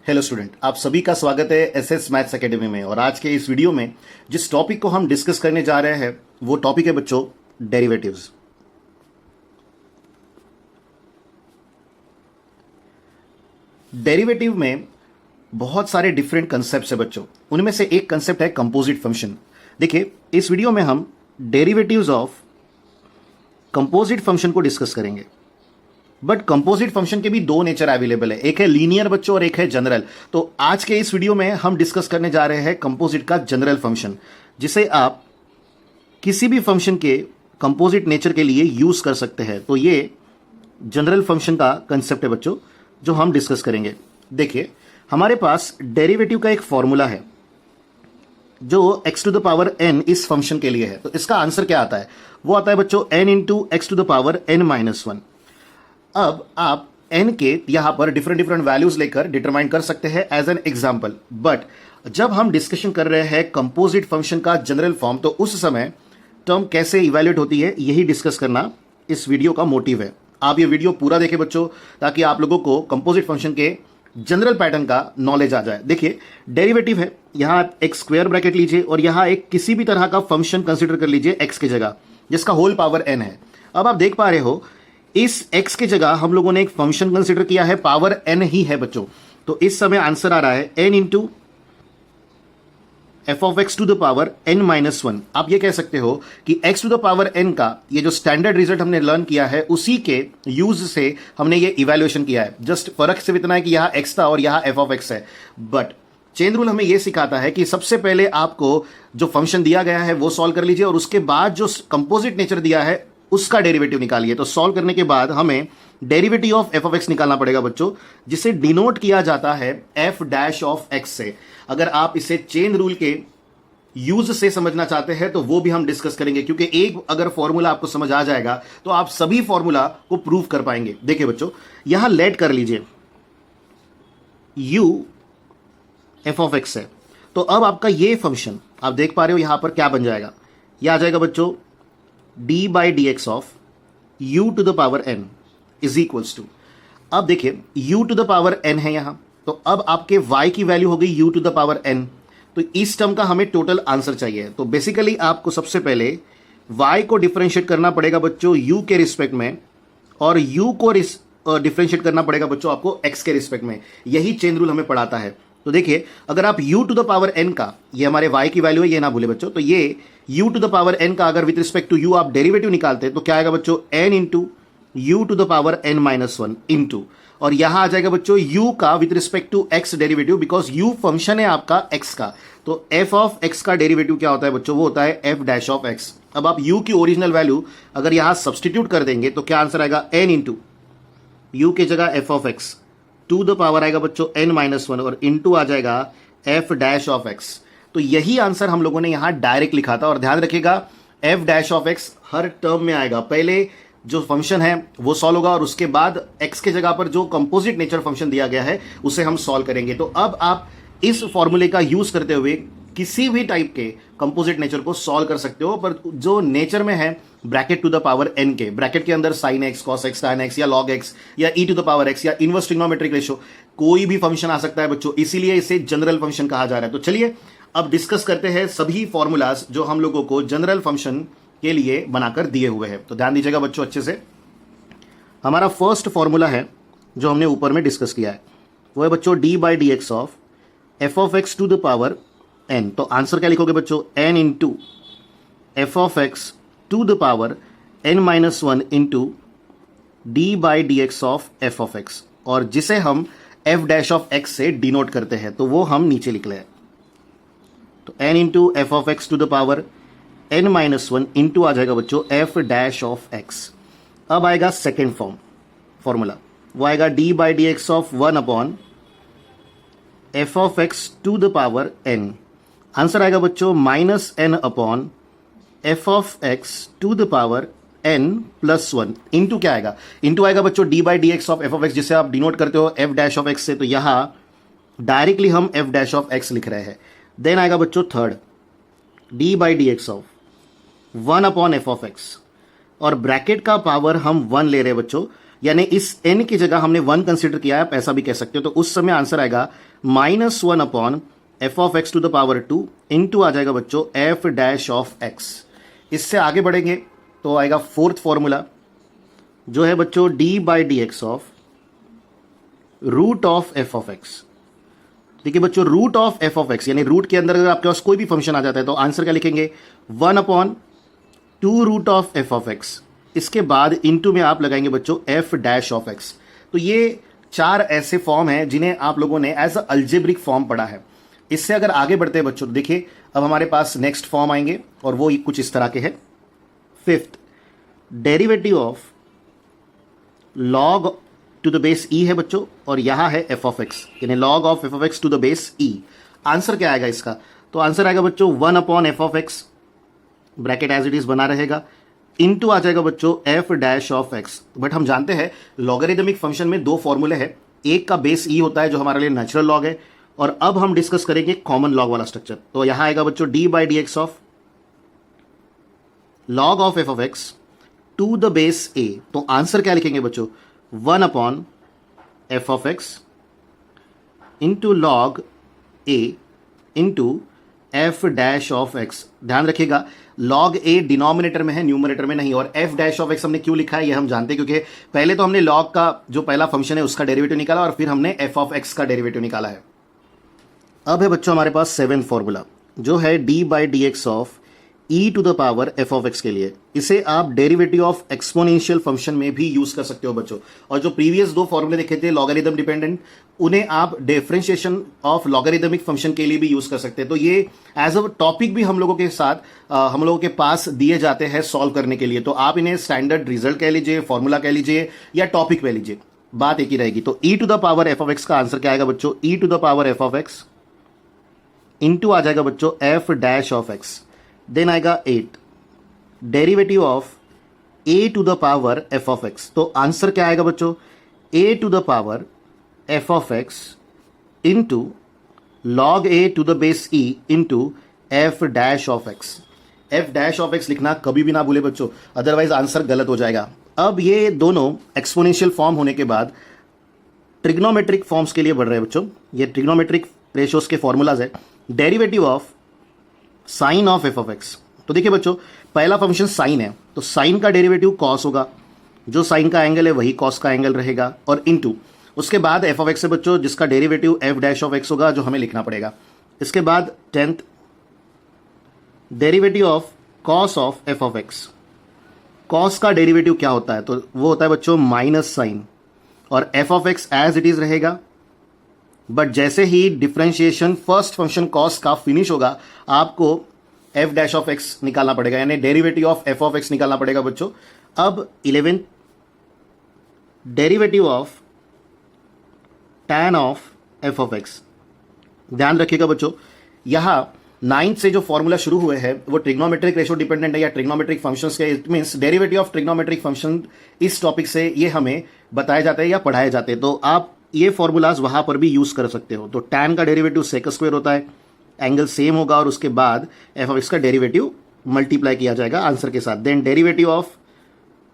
Hello student, आप सभी का स्वागत है एसएस मैथ्स एकेडमी में। और आज के इस वीडियो में जिस टॉपिक को हम डिस्कस करने जा रहे हैं वो टॉपिक है बच्चों डेरिवेटिव्स। डेरिवेटिव में बहुत सारे डिफरेंट कंसेप्ट्स है बच्चों। उनमें से एक कंसेप्ट है कंपोजिट फंक्शन। देखिए, इस वीडियो में हम डेरिवेटिव्स ऑफ कंपोजिट फंक्शन को डिस्कस करेंगे। बट कंपोजिट फंक्शन के भी दो नेचर अवेलेबल है, एक है लीनियर बच्चों और एक है जनरल। तो आज के इस वीडियो में हम डिस्कस करने जा रहे हैं कंपोजिट का जनरल फंक्शन, जिसे आप किसी भी फंक्शन के कंपोजिट नेचर के लिए यूज कर सकते हैं। तो ये जनरल फंक्शन का कंसेप्ट है बच्चों जो हम डिस्कस करेंगे। देखिए, हमारे पास डेरिवेटिव का एक फॉर्मूला है जो x to the power n इस फंक्शन के लिए है। तो इसका आंसर क्या आता है? वो आता है बच्चों n into x to the power n minus one. अब आप n के यहां पर डिफरेंट वैल्यूज लेकर डिटरमाइन कर सकते हैं एज एन एग्जांपल। बट जब हम डिस्कशन कर रहे हैं कंपोजिट फंक्शन का जनरल फॉर्म, तो उस समय टर्म कैसे इवैल्यूएट होती है यही डिस्कस करना इस वीडियो का मोटिव है। आप ये वीडियो पूरा देखें बच्चों, ताकि आप लोगों को कंपोजिट फंक्शन के जनरल पैटर्न का नॉलेज आ जाए। देखिए, डेरिवेटिव है, यहां आप एक स्क्वायर ब्रैकेट लीजिए और यहां एक किसी भी तरह का फंक्शन कंसीडर कर लीजिए x की जगह, जिसका होल पावर n है। अब आप देख पा रहे हो इस x की जगह हम लोगों ने एक फंक्शन कंसीडर किया है, पावर n ही है बच्चों। तो इस समय आंसर आ रहा है n into F of x to the power n minus one. आप ये कह सकते हो कि x to the power n का ये जो स्टैंडर्ड रिजल्ट हमने लर्न किया है उसी के यूज से हमने ये इवैल्यूएशन किया है। जस्ट फर्क सिर्फ इतना है कि यहां x था और यहां f ऑफ x है। बट चेन रूल हमें यह सिखाता है कि सबसे पहले आपको जो फंक्शन दिया गया है वो सॉल्व कर लीजिए और उसके बाद जो कंपोजिट नेचर दिया है उसका डेरिवेटिव निकालिए। तो सॉल्व करने के बाद हमें derivative of F of X निकालना पड़ेगा बच्चों, जिसे डिनोट किया जाता है एफ डैश ऑफ एक्स से। अगर आप इसे चेन रूल के यूज से समझना चाहते हैं तो वो भी हम डिस्कस करेंगे, क्योंकि एक अगर फॉर्मूला आपको समझ आ जाएगा तो आप सभी फॉर्मूला को प्रूव कर पाएंगे। देखिए बच्चों, यहां लेट कर लीजिए u एफ ऑफ एक्स है। तो अब आपका ये फंक्शन आप देख पा रहे हो यहां पर क्या बन जाएगा, यह आ जाएगा बच्चों D by D x of u to the power n is equals to. अब देखिए u to the power n है यहां, तो अब आपके y की वैल्यू हो गई u to the power n। तो इस टर्म का हमें टोटल आंसर चाहिए। तो बेसिकली आपको सबसे पहले y को डिफरेंशिएट करना पड़ेगा बच्चों u के रिस्पेक्ट में, और u को डिफरेंशिएट करना पड़ेगा बच्चों आपको x के रिस्पेक्ट में। यही चेन रूल हमें पढ़ाता है। तो देखिए, अगर आप u to the power n का, ये हमारे y की वैल्यू है, ये ना भूले बच्चों, तो ये u to the power n का अगर विद रिस्पेक्ट टू u आप डेरिवेटिव निकालते हैं तो क्या आएगा बच्चों n into U to the power n minus one into, और यहां आ जाएगा बच्चों u का with respect to x derivative, because u function है आपका x का। तो f ऑफ x का डेरिवेटिव क्या होता है बच्चों? वो होता है f डैश ऑफ x। अब आप u की ओरिजिनल वैल्यू अगर यहां सब्सटीट्यूट कर देंगे तो क्या आंसर आएगा n इंटू यू की जगह f of x to the power आएगा बच्चों n माइनस वन, और इंटू आ जाएगा f डैश ऑफ x। तो यही आंसर हम लोगों ने यहां डायरेक्ट लिखा था। और ध्यान रखिएगा, f dash of x her term में आएगा। पहले जो फंक्शन है वो सॉल्व होगा और उसके बाद x के जगह पर जो कंपोजिट नेचर फंक्शन दिया गया है उसे हम सॉल्व करेंगे। तो अब आप इस फॉर्मूले का यूज करते हुए किसी भी टाइप के कंपोजिट नेचर को सॉल्व कर सकते हो, पर जो नेचर में है bracket to the power n के, ब्रैकेट के अंदर sine X, cos X, tan X, या लॉग एक्स, या e to the power x, या इनवर्स ट्रिग्नोमेट्रिक रेशियो, कोई भी फंक्शन आ सकता है बच्चों, इसीलिए इसे जनरल फंक्शन कहा जा रहा है। तो चलिए अब डिस्कस करते हैं सभी फॉर्मूलाज जो हम लोगों को जनरल फंक्शन के लिए बनाकर दिए हुए हैं। तो ध्यान दीजिएगा बच्चों अच्छे से। हमारा फर्स्ट फॉर्मूला है जो हमने ऊपर में डिस्कस किया है, वो है बच्चों D by D x of F of x to the power n। तो आंसर क्या लिखोगे बच्चों? n into F of x to the power n minus one into D by D x of F of X, और जिसे हम f dash of x से denote करते हैं, तो वो हम नीचे लिख लें। तो n into F of x to the power n minus one into आ जाएगा बच्चों f डैश ऑफ x। अब आएगा सेकेंड फॉर्मूला, वो आएगा D by D x of one upon F of x to the power n। Answer आएगा बच्चों minus n upon F of x to the power n plus one into क्या आएगा? Into आएगा बच्चों D by D x of F of X, जिसे आप denote करते हो f डैश ऑफ x से। तो यहां डायरेक्टली हम f डैश ऑफ x लिख रहे हैं। देन आएगा बच्चों third D by D x of one upon F of X, और ब्रैकेट का पावर हम वन ले रहे हैं बच्चों, यानी इस n की जगह हमने 1 कंसिडर किया है, आप ऐसा भी कह सकते हो। तो उस समय आंसर आएगा -1 upon F of x to the power 2 into आ जाएगा बच्चों एफ डैश ऑफ एक्स। इससे आगे बढ़ेंगे तो आएगा फोर्थ फॉर्मूला जो है बच्चों D by D x of root of F of X. देखिए बच्चों root of F of x यानी रूट के अंदर अगर आपके पास कोई भी फंक्शन आ जाता है तो आंसर क्या लिखेंगे 1 upon 2 root of F of X. इसके बाद इनटू में आप लगाएंगे बच्चों एफ डैश ऑफ एक्स। तो ये 4 ऐसे फॉर्म हैं जिन्हें आप लोगों ने एज अ अल्जेब्रिक फॉर्म पढ़ा है। इससे अगर आगे बढ़ते हैं बच्चों तो देखिए अब हमारे पास नेक्स्ट फॉर्म आएंगे और वो कुछ इस तरह के हैं। Fifth derivative of log to the base e है बच्चों और यहां है एफ ऑफ एक्स यानी log of F of x to the base e. Answer क्या आएगा इसका? तो आंसर आएगा बच्चों 1 upon F of x bracket as it is बना रहेगा इनटू आ जाएगा बच्चों F dash of x. But हम जानते हैं लॉगरिदमिक फंक्शन में 2 फॉर्मूले हैं, एक का बेस ई होता है जो हमारे लिए नेचुरल लॉग है और अब हम डिस्कस करेंगे कॉमन लॉग वाला स्ट्रक्चर। तो यहां आएगा बच्चों D by D x of log of F of x to the base a. तो आंसर क्या लिखेंगे बच्चों 1 upon F of x into log a into F dash of x. ध्यान रखिएगा लॉग ए डिनोमिनेटर में है, न्यूमरेटर में नहीं। और एफ डैश ऑफ एक्स हमने क्यों लिखा है ये हम जानते हैं क्योंकि पहले तो हमने लॉग का जो पहला फंक्शन है उसका डेरिवेटिव निकाला और फिर हमने एफ ऑफ एक्स का डेरिवेटिव निकाला है। अब है बच्चों हमारे पास 7th फॉर्मूला जो है D by D x of E to the power F of X के लिए। इसे आप डेरिवेटिव ऑफ एक्सपोनेंशियल फंक्शन में भी यूज कर सकते हो बच्चों। और जो प्रीवियस 2 फॉर्मूले देखे थे लॉगरिदम डिपेंडेंट उन्हें आप डिफरेंशिएशन ऑफ लॉगरिदमिक फंक्शन के लिए भी यूज कर सकते हैं। तो ये एज अ टॉपिक भी हम लोगों के साथ हम लोगों के पास दिए जाते हैं सॉल्व करने के लिए। तो आप इन्हें स्टैंडर्ड रिजल्ट कह लीजिए, फॉर्मूला कह लीजिए या टॉपिक कह लीजिए, बात एक ही रहेगी। तो e to the power F of x का आंसर क्या आएगा बच्चों e to the power F of x into आ जाएगा बच्चों F dash of x. Then आएगा 8 derivative of a to the power F of x. तो आंसर क्या आएगा बच्चों a to the power F of x into log a to the base e into F dash of x. F dash of x लिखना कभी भी ना भूले बच्चों, अदरवाइज आंसर गलत हो जाएगा। अब ये दोनों एक्सपोनेंशियल फॉर्म होने के बाद ट्रिग्नोमेट्रिक फॉर्म्स के लिए बढ़ रहे हैं बच्चों। ये ट्रिग्नोमेट्रिक रेशियोज के फॉर्मूलाज है। Derivative of sine of F of x. तो देखिए बच्चों पहला फंक्शन साइन है तो साइन का डेरिवेटिव कॉस होगा, जो साइन का एंगल है वही कॉस का एंगल रहेगा और इनटू उसके बाद एफ ऑफ एक्स है बच्चों जिसका derivative F dash of X होगा जो हमें लिखना पड़ेगा। इसके बाद 10th derivative of cos of F of X. Cos का डेरिवेटिव क्या होता है? तो वो होता है बच्चों माइनस साइन और F of X as it is रहेगा। बट जैसे ही डिफरेंशिएशन फर्स्ट फंक्शन कॉस का फिनिश होगा आपको एफ डैश ऑफ एक्स निकालना पड़ेगा यानी derivative of F of X निकालना पड़ेगा बच्चों। अब 11th derivative of tan of F of x. ध्यान रखिएगा बच्चों यहां 9th से जो फॉर्मूला शुरू हुए हैं वो ट्रिग्नोमेट्रिक रेशियो डिपेंडेंट है या ट्रिग्नोमेट्रिक फंक्शंस के। It means derivative of trigonometric function इस टॉपिक से ये हमें बताए जाते हैं या पढ़ाए जाते हैं। तो आप ये फॉर्मूलाज वहां पर भी यूज कर सकते हो। तो टैन का डेरिवेटिव सेक स्क्वायर होता है, एंगल सेम होगा और उसके बाद एफ ऑफ एक्स का डेरिवेटिव मल्टीप्लाई किया जाएगा आंसर के साथ। Then derivative of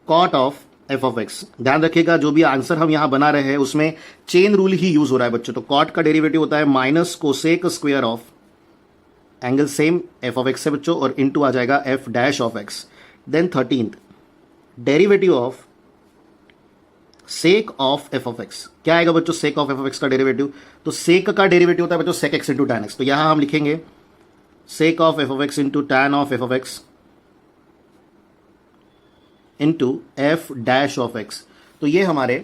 cot of F of x. ध्यान रखिएगा जो भी आंसर हम यहां बना रहे हैं उसमें चेन रूल ही यूज हो रहा है बच्चों। तो कॉट का डेरिवेटिव होता है minus cosec square of angle same F of X है बच्चों और इनटू आ जाएगा F dash of x. Then 13th derivative of sec of F of X. क्या आएगा बच्चों sec of F of x का डेरिवेटिव? तो सेक का डेरिवेटिव होता है बच्चों sec X into tan X. तो यहां हम लिखेंगे sec of F of x into tan of F of x into F dash of x. तो ये हमारे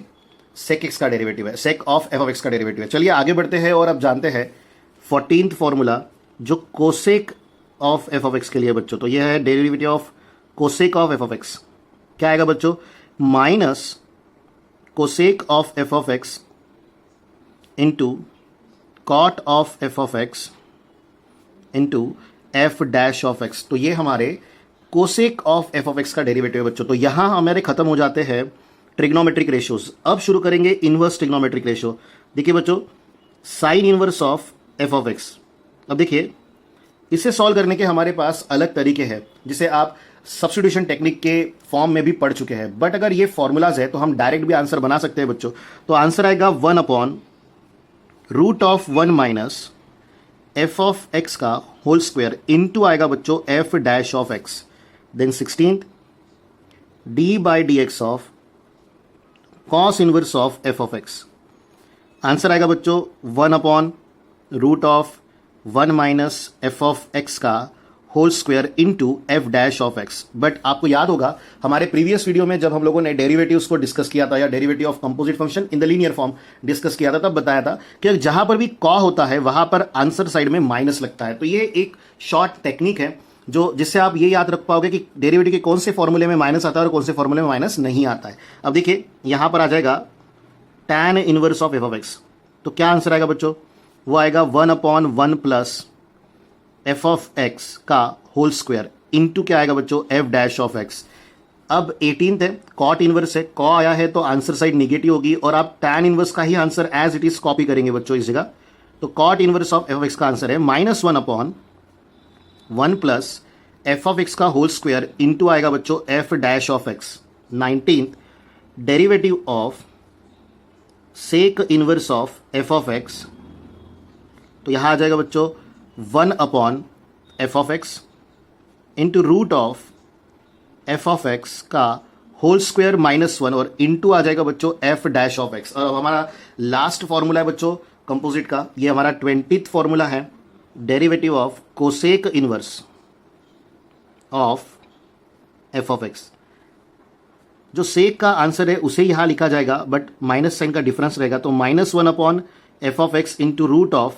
सेक एक्स का डेरिवेटिव है, सेक ऑफ एफ ऑफ एक्स का डेरिवेटिव है। चलिए आगे बढ़ते हैं और अब जानते हैं 14th फॉर्मूला जो cosec of F of X के लिए बच्चों। तो यह है derivative of cosec of F of X. क्या आएगा बच्चों minus cosec of F of x into cot of F of x into F dash of x. तो ये हमारे cosec of F of x का डेरिवेटिव है बच्चों। तो यहां हमारे खत्म हो जाते हैं ट्रिग्नोमेट्रिक रेशियोज। अब शुरू करेंगे इनवर्स ट्रिग्नोमेट्रिक रेशियो। देखिए बच्चों sine inverse of F of x. अब देखिए इसे सॉल्व करने के हमारे पास अलग तरीके हैं जिसे आप सब्स्टिट्यूशन टेक्निक के फॉर्म में भी पढ़ चुके हैं, बट अगर ये फॉर्मूलाज है तो हम डायरेक्ट भी आंसर बना सकते हैं बच्चों। तो आंसर आएगा 1/√1 माइनस एफ ऑफ एक्स का होल स्क्वायर इंटू आएगा बच्चों F dash of x, then 16th d/dx of cos inverse of F of X. Answer आएगा बच्चों 1/√1 माइनस एफ ऑफ एक्स का whole square into F dash of x. But आपको याद होगा हमारे प्रीवियस वीडियो में जब हम लोगों ने डेरिवेटिव्स को डिस्कस किया था, या derivative of composite function in the linear form discuss किया था, तब बताया था कि जहां पर भी कॉ होता है वहां पर आंसर साइड में माइनस लगता है। तो ये एक शॉर्ट टेक्निक है जो जिससे आप ये याद रख पाओगे कि डेरिवेटिव के कौन से फॉर्मूले में माइनस आता है और कौन से फॉर्मूले में माइनस नहीं आता है। अब देखिए यहां पर आ जाएगा tan inverse of F of x, तो क्या आंसर आएगा बच्चों? वो आएगा 1/1 प्लस एफ ऑफ एक्स का होल स्क्वायर इंटू क्या आएगा बच्चों एफ डैश ऑफ एक्स। अब 18th है, कॉट इनवर्स है, कॉ आया है तो आंसर साइड निगेटिव होगी और आप tan इनवर्स का ही answer as it is copy करेंगे बच्चों इस जगह। तो cot inverse of F of x का आंसर है -1/1 प्लस एफ ऑफ एक्स का होल स्क्वायर इंटू आएगा बच्चों F dash of x. 19th derivative of sec inverse of F of x, तो यहां आ जाएगा बच्चों 1/f of x into root of F of x का होल स्क्वायर -1 और इंटू आ जाएगा बच्चों एफ डैश ऑफ एक्स। और हमारा लास्ट फॉर्मूला है बच्चों कंपोजिट का, ये हमारा 20th फॉर्मूला है, derivative of cosec inverse of F of x. जो सेक का आंसर है उसे यहां लिखा जाएगा बट माइनस साइन का डिफरेंस रहेगा, तो -1/f of x into root of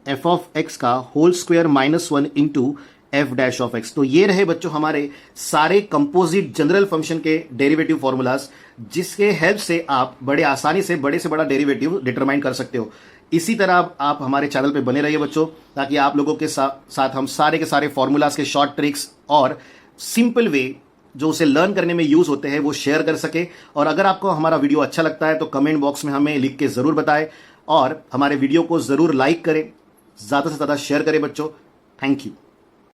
F of x का whole square -1 into F dash of x. तो ये रहे बच्चों हमारे सारे कंपोजिट जनरल फंक्शन के डेरिवेटिव फॉर्मूलाज, जिसके हेल्प से आप बड़े आसानी से बड़े बड़ा डेरिवेटिव डिटरमाइन कर सकते हो। इसी तरह आप हमारे चैनल पे बने रहिए बच्चों, ताकि आप लोगों के साथ हम सारे के सारे फॉर्मूलाज के शॉर्ट ट्रिक्स और सिंपल वे जो उसे लर्न करने में यूज होते हैं वो शेयर कर सके। और अगर आपको हमारा वीडियो अच्छा लगता है तो कमेंट बॉक्स में हमें लिख के जरूर बताएं और हमारे वीडियो को जरूर लाइक करें, ज्यादा से ज्यादा शेयर करें बच्चों। Thank you.